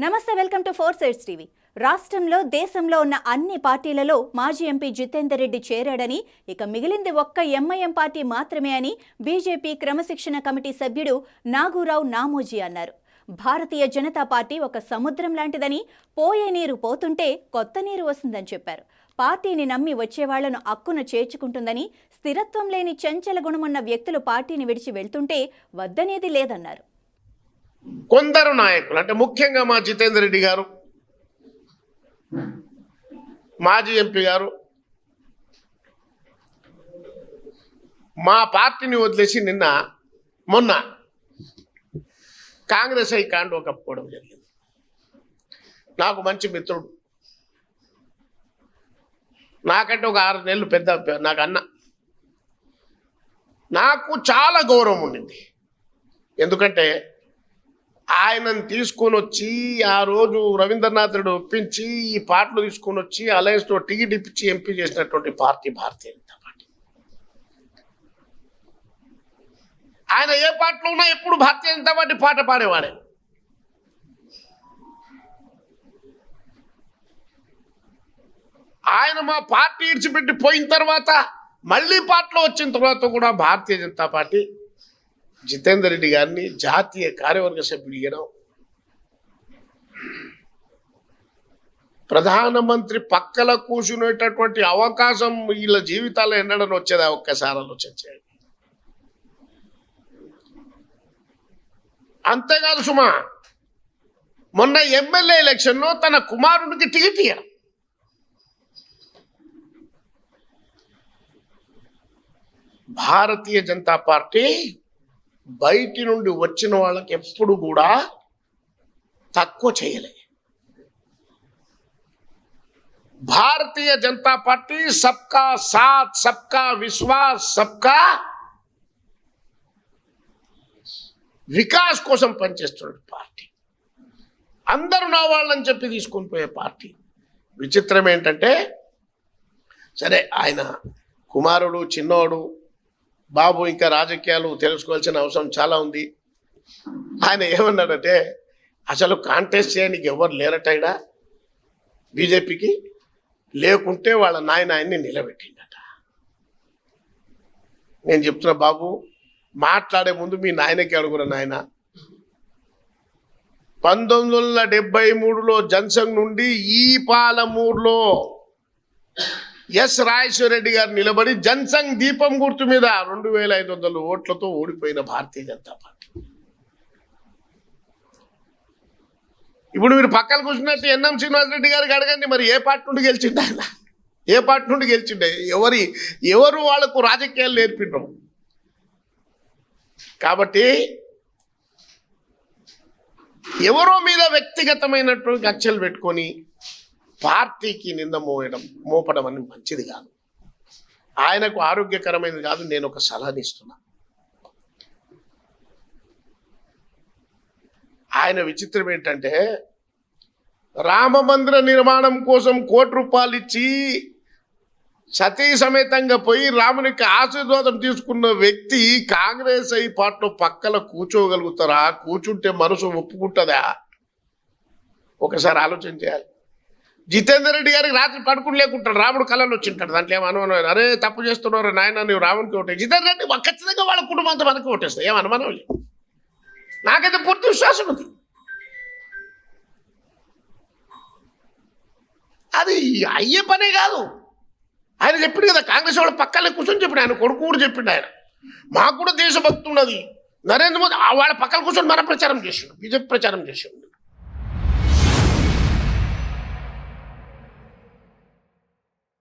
నమస్తే, welcome to 4 Sides TV. రాష్ట్రంలో దేశంలో ఉన్న అన్ని పార్టీలలో మాజీ ఎంపీ జితేందర్ రెడ్డి చేరాడని, ఇక మిగిలింది ఒక్క ఎంఐఎం పార్టీ మాత్రమే అని బీజేపీ క్రమశిక్షణ కమిటీ సభ్యుడు నాగూరావు నామోజీ అన్నారు. భారతీయ జనతా పార్టీ ఒక సముద్రం లాంటిదని, పోయే నీరు పోతుంటే కొత్త నీరు వస్తుందని చెప్పారు. పార్టీని నమ్మి వచ్చేవాళ్లను అక్కున చేర్చుకుంటుందని, స్థిరత్వం లేని చంచల గుణమున్న వ్యక్తులు పార్టీని విడిచి వెళ్తుంటే వద్దనేది లేదన్నారు. కొందరు నాయకులు అంటే ముఖ్యంగా మా జితేందర్ రెడ్డి గారు, మాజీ ఎంపీ గారు మా పార్టీని వదిలేసి మొన్న కాంగ్రెస్ హైకాండ్ కప్పుకోవడం జరిగింది. నాకు మంచి మిత్రుడు, నాకంటే ఒక 6 నెలలు పెద్ద, నాకు అన్న. నాకు చాలా గౌరవం ఉండింది. ఎందుకంటే ఆయనను తీసుకొని వచ్చి ఆ రోజు రవీంద్రనాథ్ రెడ్డి ఒప్పించి ఈ పార్టీలు తీసుకొని వచ్చి అలయన్స్లో టికెట్ ఇప్పించి ఎంపీ చేసినటువంటి పార్టీ భారతీయ జనతా పార్టీ. ఆయన ఏ పార్టీలో ఉన్నా ఎప్పుడు భారతీయ జనతా పార్టీ పాట పాడేవాడే. ఆయన మా పార్టీ ఇడిచిపెట్టి పోయిన తర్వాత మళ్ళీ పార్టీలో వచ్చిన తర్వాత కూడా భారతీయ జనతా పార్టీ జితేందర్ రెడ్డి గారిని జాతీయ కార్యవర్గ సభ్యుడు ఇవ్వడం, ప్రధానమంత్రి పక్కల కూర్చునేటటువంటి అవకాశం వీళ్ళ జీవితాల్లో ఎన్నడని వచ్చేదా? ఒక్కసారి ఆలోచన చేయండి. అంతేకాదు సుమా, మొన్న ఎమ్మెల్యే ఎలక్షన్లో తన కుమారుడికి టికెట్ ఇవ్వడం. భారతీయ జనతా పార్టీ బయటి నుండి వచ్చిన వాళ్ళకి ఎప్పుడు కూడా తక్కువ చేయలే. భారతీయ జనతా పార్టీ సబ్కా సాత్, సబ్కా విశ్వాస్, సబ్కా వికాస్ కోసం పనిచేస్తున్న పార్టీ. అందరూ నా వాళ్ళని చెప్పి తీసుకొని పోయే పార్టీ. విచిత్రం ఏంటంటే, సరే ఆయన కుమారుడు చిన్నోడు బాబు, ఇంకా రాజకీయాలు తెలుసుకోవాల్సిన అవసరం చాలా ఉంది. ఆయన ఏమన్నాడంటే, అసలు కాంటెస్ట్ చేయడానికి ఎవరు లేరటైనా బీజేపీకి, లేకుంటే వాళ్ళ ఆయన్ని నిలబెట్టిండట. నేను చెప్తున్నా బాబు, మాట్లాడే ముందు మీ నాయనకి అడుగురా నాయన. 1973లో జన్సంగ్ నుండి ఈ పాలమూరులో ఎస్ రాజేశ్వర రెడ్డి గారు నిలబడి జన్సంగ్ దీపం గుర్తు మీద 2500 ఓట్లతో ఓడిపోయిన భారతీయ జనతా పార్టీ. ఇప్పుడు మీరు పక్కన కూర్చున్నట్టు ఎన్ఎం శ్రీనివాసరెడ్డి గారికి అడగండి, మరి ఏ పార్టీ నుండి గెలిచిండు ఆయన? ఏ పార్టీ నుండి గెలిచిండే? ఎవరు వాళ్లకు రాజకీయాలు నేర్పిండ్రు? కాబట్టి ఎవరో మీద వ్యక్తిగతమైనటువంటి కక్షలు పెట్టుకొని పార్టీకి నింద మోపడం అని మంచిది కాదు. ఆయనకు ఆరోగ్యకరమైనది కాదు. నేను ఒక సలహాని ఇస్తున్నా. ఆయన విచిత్రం ఏంటంటే, రామ మందిర నిర్మాణం కోసం ₹1 ఇచ్చి సతీ సమేతంగా పోయి రామునికి ఆశీర్వాదం తీసుకున్న వ్యక్తి కాంగ్రెస్ ఈ పార్టీలో పక్కల కూర్చోగలుగుతారా? కూర్చుంటే మనసు ఒప్పుకుంటుందా? ఒకసారి ఆలోచన చేయాలి. జితేందర్ రెడ్డి గారికి రాత్రి పడుకుని లేకుంటాడు, రాముడు కళలు వచ్చింటాడు. దాంట్లో ఏమనుమానం? అరే తప్పు చేస్తున్నారు నాయన, నువ్వు రామునికి ఓటే. జితేందర్ రెడ్డి ఖచ్చితంగా వాళ్ళ కుటుంబంతో మనకి ఓటేస్తాయి, ఏమనుమానం లేదు. నాకైతే పూర్తి విశ్వాసం ఉంది. అది అయ్యే పనే కాదు. ఆయన చెప్పిండు కదా, కాంగ్రెస్ వాళ్ళ పక్కనే కూర్చొని చెప్పిండు. ఆయన కొడుకు కూడా చెప్పిండు. ఆయన మాకు కూడా దేశభక్తి ఉన్నది. నరేంద్ర మోదీ వాళ్ళ పక్కన కూర్చొని మన ప్రచారం చేసిండు, బీజేపీ ప్రచారం చేసిండు.